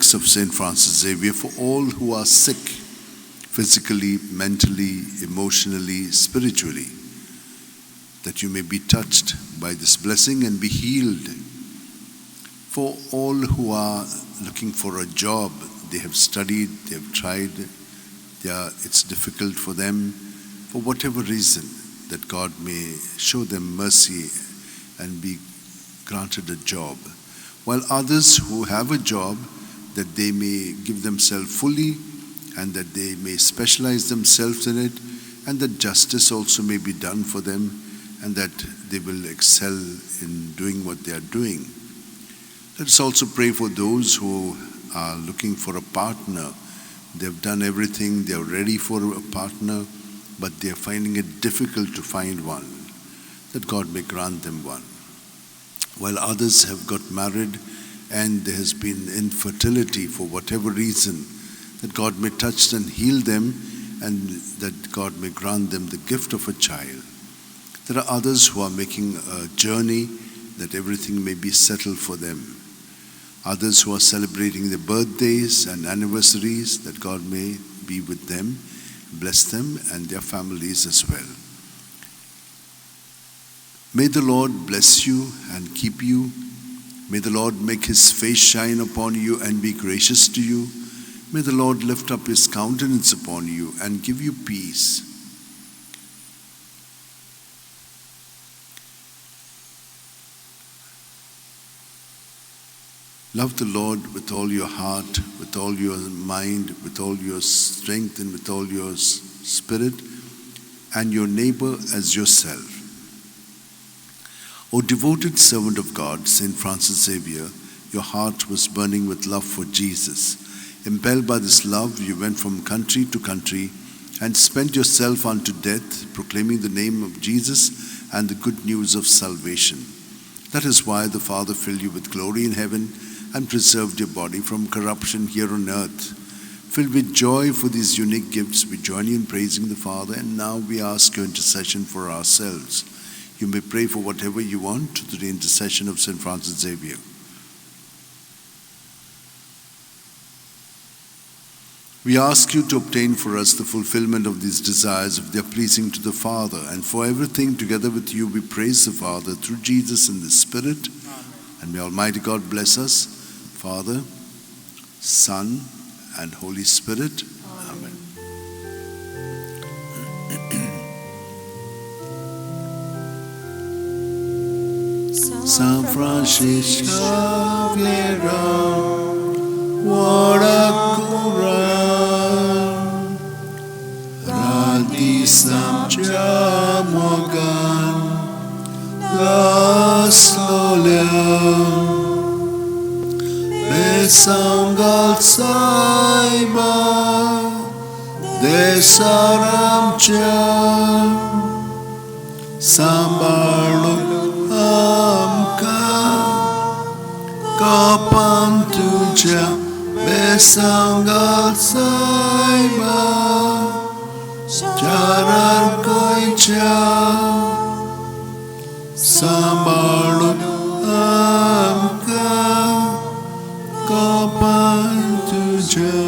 relics of St. Francis Xavier for all who are sick, physically, mentally, emotionally, spiritually, that you may be touched by this blessing and be healed. For all who are looking for a job, they have studied, they have tried, it's difficult for them, for whatever reason, that God may show them mercy and be granted a job. While others who have a job, that they may give themselves fully and that they may specialize themselves in it, and that justice also may be done for them and that they will excel in doing what they are doing. Let us also pray for those who are looking for a partner. They've done everything, they're ready for a partner, but they're finding it difficult to find one, that God may grant them one. While others have got married and there has been infertility for whatever reason, that God may touch and heal them and that God may grant them the gift of a child. There are others who are making a journey, that everything may be settled for them. Others who are celebrating their birthdays and anniversaries, that God may be with them, bless them and their families as well. May the Lord bless you and keep you. May the Lord make his face shine upon you and be gracious to you. May the Lord lift up his countenance upon you and give you peace. Love the Lord with all your heart, with all your mind, with all your strength, and with all your spirit, and your neighbor as yourself. O devoted servant of God, St. Francis Xavier, your heart was burning with love for Jesus. Impelled by this love, you went from country to country and spent yourself unto death, proclaiming the name of Jesus and the good news of salvation. That is why the Father filled you with glory in heaven and preserved your body from corruption here on earth. Filled with joy for these unique gifts, we join you in praising the Father, and now we ask your intercession for ourselves. You may pray for whatever you want through the intercession of St. Francis Xavier. We ask you to obtain for us the fulfillment of these desires if they are pleasing to the Father, and for everything together with you we praise the Father through Jesus in the Spirit. Amen. And may Almighty God bless us, Father, Son, and Holy Spirit. Amen. San Francis Xavier, Warakura, Radisam Jamogan, Gaslolia. Besangal Saiba Desaramcha Sambarlu Amka Kapantuja Besangal Saiba Jarar Koicha Sambarlu Amka Kapan tuja